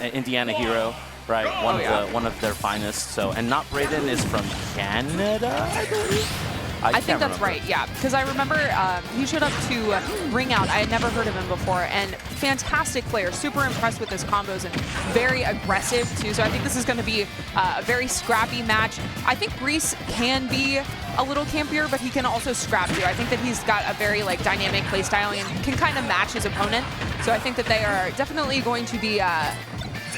Indiana hero, right? One of their finest. So, and NotBrayden is from Canada, I believe. I think that's right, yeah. Because I remember he showed up to Ring Out. I had never heard of him before, and fantastic player. Super impressed with his combos and very aggressive too. So I think this is going to be a very scrappy match. I think Grease can be a little campier, but he can also scrap too. I think that he's got a very dynamic playstyle and can kind of match his opponent. So I think that they are definitely going to be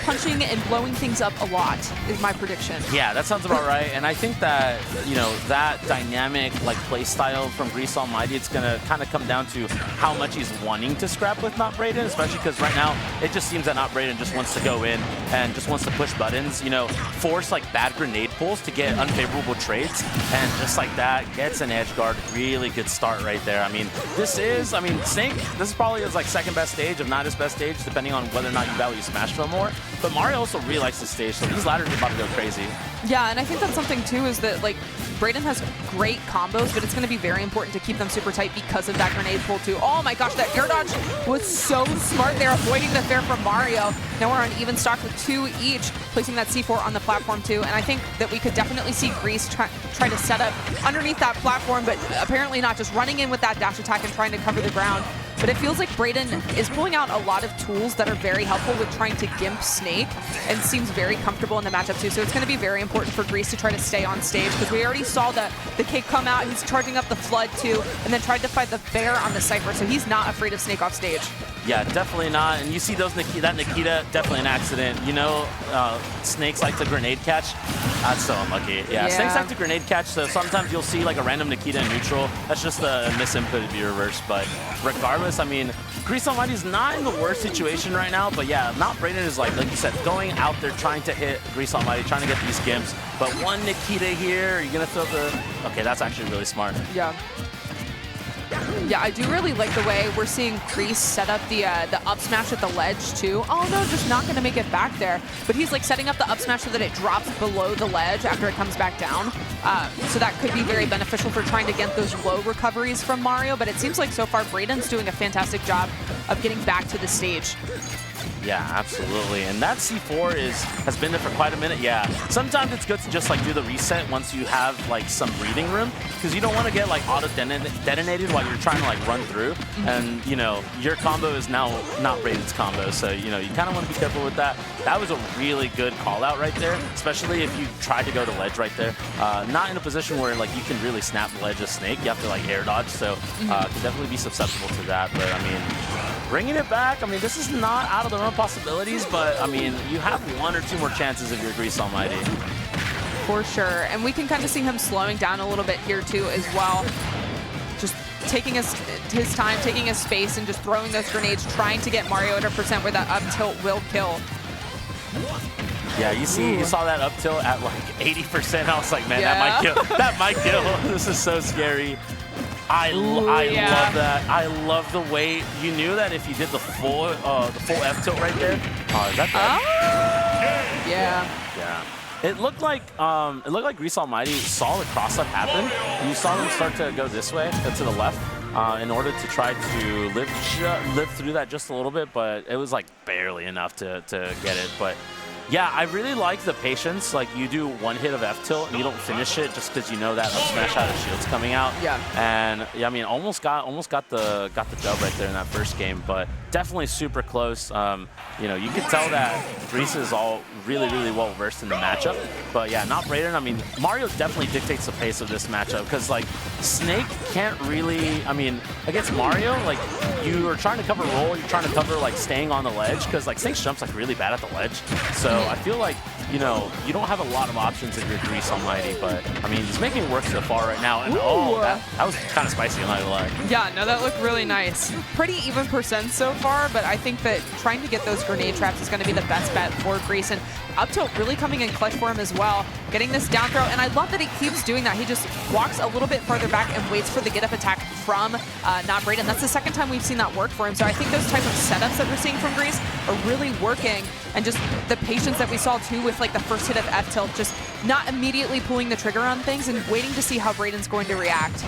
punching and blowing things up a lot is my prediction. Yeah, that sounds about right. And I think that, that dynamic play style from Grease Almighty, it's going to kind of come down to how much he's wanting to scrap with NotBrayden, especially because right now it just seems that NotBrayden just wants to go in and just wants to push buttons, force bad grenade pulls to get unfavorable trades, and just like that gets an edge guard. Really good start right there. I mean, Snake, this is probably his second best stage, if not his best stage, depending on whether or not you value Smashville more. But Mario also really likes the stage, so these ladders are about to go crazy. Yeah, and I think that's something too, is that Brayden has great combos, but it's going to be very important to keep them super tight because of that grenade pull too. Oh my gosh, that air dodge was so smart. They're avoiding the fair from Mario. Now we're on even stock with 2 each, placing that C4 on the platform too. And I think that we could definitely see Grease try to set up underneath that platform, but apparently not, just running in with that dash attack and trying to cover the ground. But it feels like Brayden is pulling out a lot of tools that are very helpful with trying to gimp Snake, and seems very comfortable in the matchup too. So it's going to be very important for Grease to try to stay on stage, because we already saw the cake come out. He's charging up the Flood too, and then tried to fight the Fair on the Cypher. So he's not afraid of Snake off stage. Yeah, definitely not. And you see that Nikita, definitely an accident. Snakes like to grenade catch. That's so unlucky. Yeah, Snakes like to grenade catch, so sometimes you'll see a random Nikita in neutral. That's just a misinput to be reversed. But regardless, I mean, Grease Almighty's not in the worst situation right now, but yeah, NotBrayden is like you said, going out there trying to hit Grease Almighty, trying to get these gimps. But one Nikita here, you're gonna throw the... Okay, that's actually really smart. Yeah. Yeah, I do really like the way we're seeing Grease set up the up smash at the ledge too. Oh no, just not going to make it back there. But he's setting up the up smash so that it drops below the ledge after it comes back down. So that could be very beneficial for trying to get those low recoveries from Mario. But it seems like so far Brayden's doing a fantastic job of getting back to the stage. Yeah, absolutely. And that C4 has been there for quite a minute. Yeah, sometimes it's good to just do the reset once you have some breathing room, because you don't want to get auto detonated while you're trying to run through. And your combo is now NotBrayden's combo, so you kind of want to be careful with that. That was a really good call out right there, especially if you try to go to ledge right there. Not in a position where you can really snap the ledge of Snake. You have to air dodge, so can definitely be susceptible to that. But I mean, bringing it back, I mean, this is not out of the realm of possibilities, but I mean, you have 1 or 2 more chances if you're Grease Almighty. For sure, and we can kind of see him slowing down a little bit here too as well. Just taking his time, taking his space, and just throwing those grenades, trying to get Mario at a percent where that up tilt will kill. Yeah, you saw that up tilt at 80%. I was like, man, that might kill. That might kill. This is so scary. I love that. I love the way you knew that if you did the full F tilt right there. Oh, is that that? Yeah. It looked like Grease Almighty saw the cross up happen, and you saw them start to go this way, to the left, in order to try to live through that just a little bit, but it was barely enough to get it. But yeah, I really like the patience. You do 1 hit of F tilt and you don't finish it just because you know that up smash out of shield's coming out. Yeah. And yeah, I mean, almost got the dub right there in that first game, but definitely super close. You can tell that Grease is all really well versed in the matchup. But yeah, NotBrayden. I mean, Mario definitely dictates the pace of this matchup, because Snake can't really. I mean, against Mario, you are trying to cover roll, you're trying to cover staying on the ledge, because Snake's jump's really bad at the ledge. So I feel like, you don't have a lot of options if you're Grease Almighty, but I mean, he's making it work so far right now. And that was kind of spicy, I'm not gonna lie. Yeah, no, that looked really nice. Pretty even percent so far, but I think that trying to get those grenade traps is going to be the best bet for Grease. And up tilt really coming in clutch for him as well, getting this down throw. And I love that he keeps doing that. He just walks a little bit further back and waits for the get up attack from NotBrayden. That's the second time we've seen that work for him. So I think those type of setups that we're seeing from Grease are really working. And just the patience that we saw too with the first hit of F tilt, just not immediately pulling the trigger on things and waiting to see how Brayden's going to react.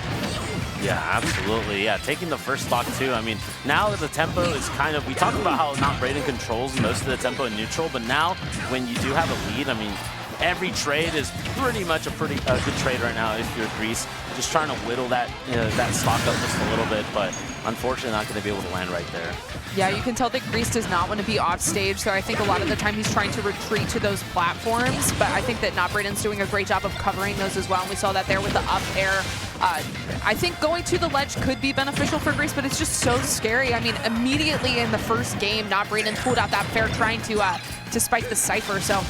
Yeah, absolutely. Yeah, taking the first stock too. I mean, now that the tempo is kind of, we talked about how NotBrayden controls most of the tempo in neutral, but now when you do have a lead, I mean, every trade is pretty much a good trade right now if you're Grease. Just trying to whittle that that stock up just a little bit, but unfortunately not going to be able to land right there. Yeah, you can tell that Grease does not want to be off stage, so I think a lot of the time he's trying to retreat to those platforms, but I think that NotBrayden's doing a great job of covering those as well, and we saw that there with the up air. I think going to the ledge could be beneficial for Grease, but it's just so scary. I mean, immediately in the first game, NotBrayden pulled out that fair trying to spike the Cypher, so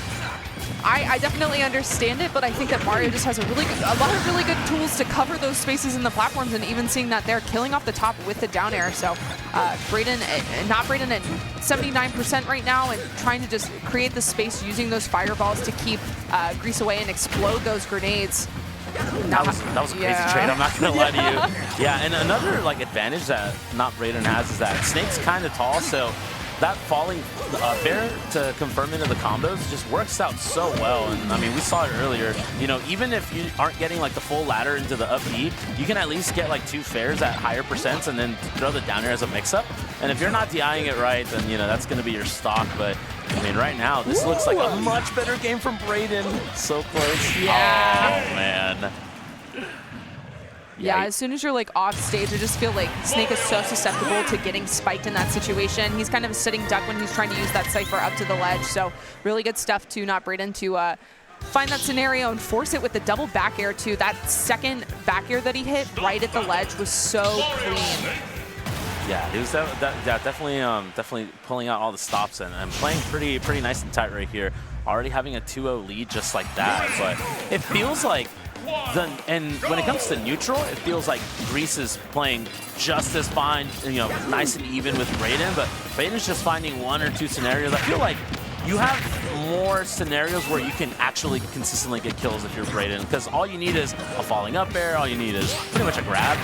I definitely understand it, but I think that Mario just has a lot of really good tools to cover those spaces in the platforms, and even seeing that they're killing off the top with the down air. So NotBrayden at 79% right now, and trying to just create the space using those fireballs to keep Grease away and explode those grenades. That was a crazy trade, I'm not going to lie to you. Yeah, and another advantage that NotBrayden has is that Snake's kind of tall, so that falling fair to confirm into the combos just works out so well. And I mean, we saw it earlier, even if you aren't getting the full ladder into the up B, you can at least get 2 fairs at higher percents and then throw the down air as a mix-up. And if you're not DIing it right, then that's going to be your stock. But I mean, right now, this looks like a much better game from Brayden. So close. Yeah. Oh, man. Yeah, as soon as you're off stage, I just feel like Snake is so susceptible to getting spiked in that situation. He's kind of a sitting duck when he's trying to use that Cypher up to the ledge. So really good stuff to NotBrayden to find that scenario and force it with the double back air too. That second back air that he hit right at the ledge was so clean. Yeah, he was definitely pulling out all the stops and playing pretty nice and tight right here. Already having a 2-0 lead just like that, but it feels like and when it comes to neutral, it feels like Grease is playing just as fine, nice and even with Brayden, but Brayden's just finding 1 or 2 scenarios. I feel like you have more scenarios where you can actually consistently get kills if you're Brayden, because all you need is a falling up air, all you need is pretty much a grab,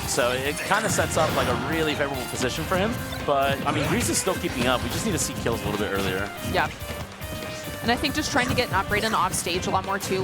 So it kind of sets up a really favorable position for him. But I mean, Grease is still keeping up. We just need to see kills a little bit earlier. Yeah. And I think just trying to get NotBrayden off stage a lot more too.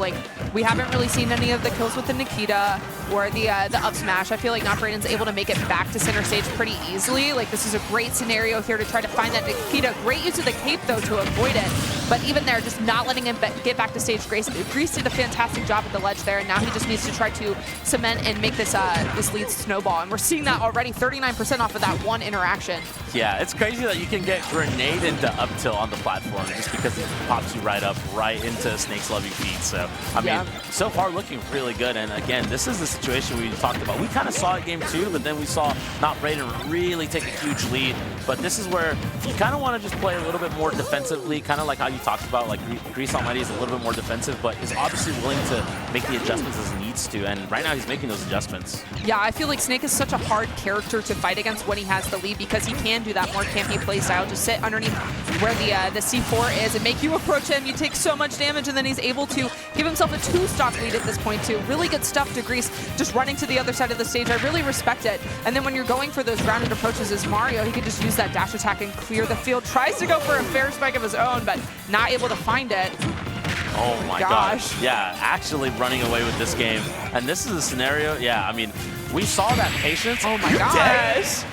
We haven't really seen any of the kills with the Nikita or the up smash. I feel like NotBrayden's able to make it back to center stage pretty easily. This is a great scenario here to try to find that Nikita. Great use of the cape though to avoid it. But even there, just not letting him get back to stage. Grease did a fantastic job at the ledge there, and now he just needs to try to cement and make this this lead snowball. And we're seeing that already, 39% off of that one interaction. Yeah, it's crazy that you can get grenade into up tilt on the platform just because it pops you right up, right into Snake's loving feet. So, I mean, so far looking really good. And again, this is the situation we talked about. We kind of saw it game 2, but then we saw NotBrayden really take a huge lead. But this is where you kind of want to just play a little bit more defensively, kind of like how you talked about, Grease Almighty is a little bit more defensive, but is obviously willing to make the adjustments as he needs to. And right now he's making those adjustments. Yeah, I feel like Snake is such a hard character to fight against when he has the lead, because he can do that more campy play style. Just sit underneath where the C4 is and make you approach him. You take so much damage, and then he's able to give himself a 2-stock lead at this point too. Really good stuff to Grease, just running to the other side of the stage. I really respect it. And then when you're going for those grounded approaches as Mario, he could just use that dash attack and clear the field. Tries to go for a fair spike of his own, but not able to find it. Oh my gosh. Yeah, actually running away with this game. And this is a scenario, I mean, we saw that patience. Oh my gosh.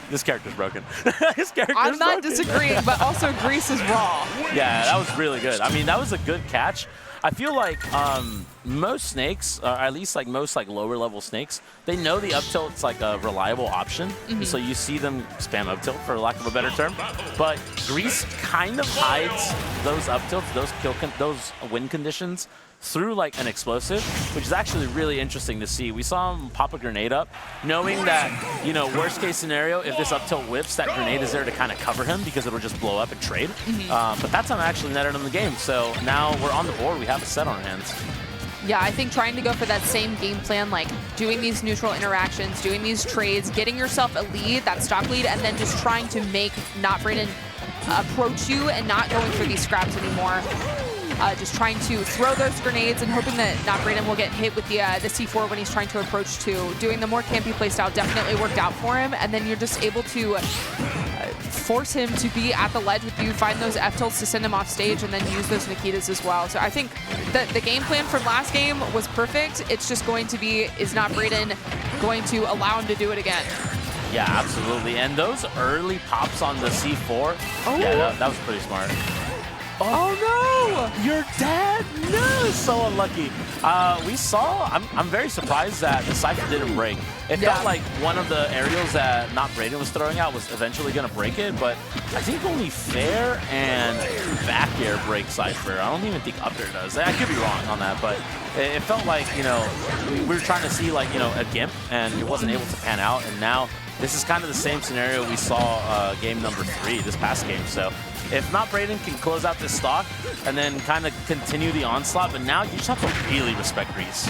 This character's broken. I'm not disagreeing, but also Grease is raw. Yeah, that was really good. I mean, that was a good catch. I feel like most Snakes, or at least most lower level Snakes, they know the up tilt's a reliable option. So you see them spam up tilt, for lack of a better term. But Grease kind of hides those up tilts, those win conditions through an explosive, which is actually really interesting to see. We saw him pop a grenade up, knowing that, worst case scenario, if this up tilt whips, that grenade is there to kind of cover him because it'll just blow up and trade. But that's not actually netted in the game. So now we're on the board. We have a set on our hands. Yeah, I think trying to go for that same game plan, doing these neutral interactions, doing these trades, getting yourself a lead, that stock lead, and then just trying to make NotBrayden approach you and not going for these scraps anymore. Just trying to throw those grenades and hoping that NotBrayden will get hit with the C4 when he's trying to approach too. Doing the more campy playstyle definitely worked out for him, and then you're just able to force him to be at the ledge with you, find those F tilts to send him off stage, and then use those Nikitas as well. So I think that the game plan from last game was perfect. It's just going to be, is NotBrayden going to allow him to do it again? Yeah, absolutely. And those early pops on the C4, yeah, that was pretty smart. Oh no! Your dad? No, so unlucky. We saw, I'm very surprised that the Cypher didn't break. It felt like one of the aerials that NotBrayden was throwing out was eventually going to break it, but I think only Fair and back air break Cypher. I don't even think up air does. I could be wrong on that, but it felt like, you know, we were trying to see like, you know, a GIMP, and it wasn't able to pan out, and now this is kind of the same scenario we saw game number 3, this past game. So if NotBrayden can close out this stock and then kind of continue the onslaught, but now you just have to really respect Grease.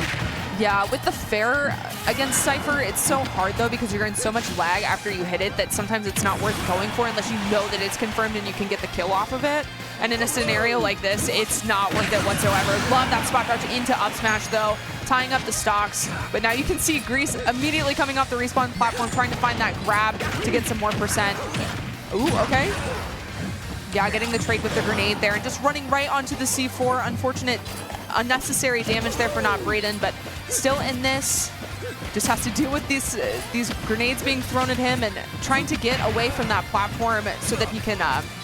Yeah, with the Fair against Cypher, it's so hard though because you're in so much lag after you hit it that sometimes it's not worth going for unless you know that it's confirmed and you can get the kill off of it. And in a scenario like this, it's not worth it whatsoever. Love that spot dodge into up smash though, tying up the stocks. But now you can see Grease immediately coming off the respawn platform, trying to find that grab to get some more percent. Ooh, okay. Yeah, getting the trade with the grenade there and just running right onto the C4. Unfortunate, unnecessary damage there for NotBrayden, but still in this. Just has to deal with these grenades being thrown at him and trying to get away from that platform so that he can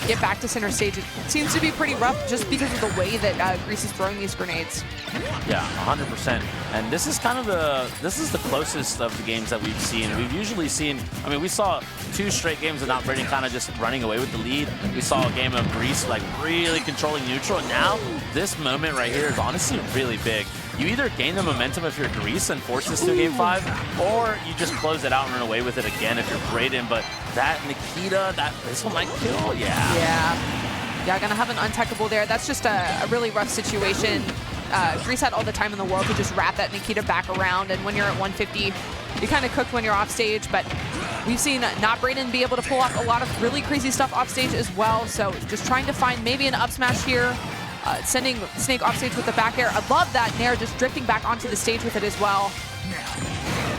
get back to center stage. It seems to be pretty rough just because of the way that Grease is throwing these grenades. Yeah, 100%. And this is kind of the closest of the games that we've seen. We've usually seen, I mean, we saw 2 straight games of NotBrayden kind of just running away with the lead. We saw a game of Grease like really controlling neutral. And now this moment right here is honestly really big. You either gain the momentum if you're Grease and force this to game 5, or you just close it out and run away with it again if you're Brayden. But that Nikita, this one might kill, Yeah, gonna have an untechable there. That's just a really rough situation. Grease had all the time in the world to just wrap that Nikita back around, and when you're at 150, you kind of cooked when you're off stage, but we've seen NotBrayden be able to pull off a lot of really crazy stuff off stage as well, so just trying to find maybe an up smash here, sending Snake off stage with the back air. I love that Nair just drifting back onto the stage with it as well.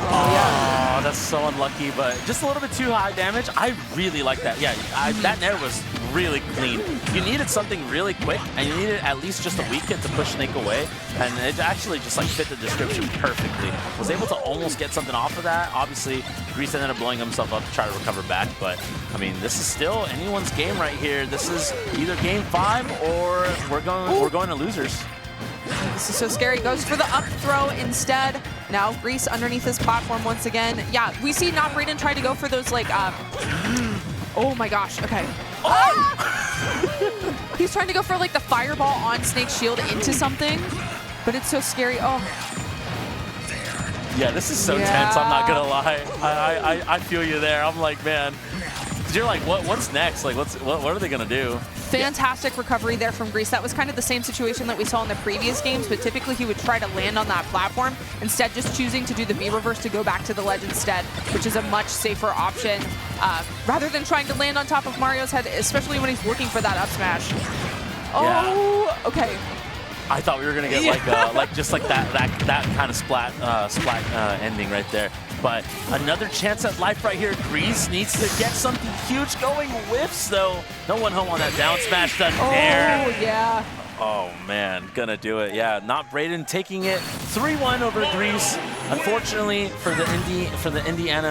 Oh, that's so unlucky, but just a little bit too high damage. I really like that. Yeah, that Nair was really clean. You needed something really quick, and you needed at least just a weak hit to push Snake away, and it actually just like fit the description perfectly. Was able to almost get something off of that. Obviously, Grease ended up blowing himself up to try to recover back, but I mean, this is still anyone's game right here. This is either game 5 or we're going to losers. This is so scary. Goes for the up throw instead. Now Grease underneath this platform once again. Yeah, we see NotBrayden try to go for those like, oh my gosh, okay. Oh! He's trying to go for like the fireball on Snake's shield into something, but it's so scary. Oh. Yeah, this is so tense, I'm not gonna lie. I feel you there. I'm like, man, you're like, what's next? Like, what are they gonna do? Fantastic recovery there from Grease. That was kind of the same situation that we saw in the previous games, but typically he would try to land on that platform, instead just choosing to do the V-reverse to go back to the ledge instead, which is a much safer option, rather than trying to land on top of Mario's head, especially when he's looking for that up smash. Oh, okay. I thought we were gonna get like just like that kind of splat ending right there. But another chance at life right here. Grease needs to get something huge going. Whiffs though. No one home on that down smash. The Nair. Oh yeah. Oh man, gonna do it. Yeah, NotBrayden taking it 3-1 over Grease. Unfortunately for the Indiana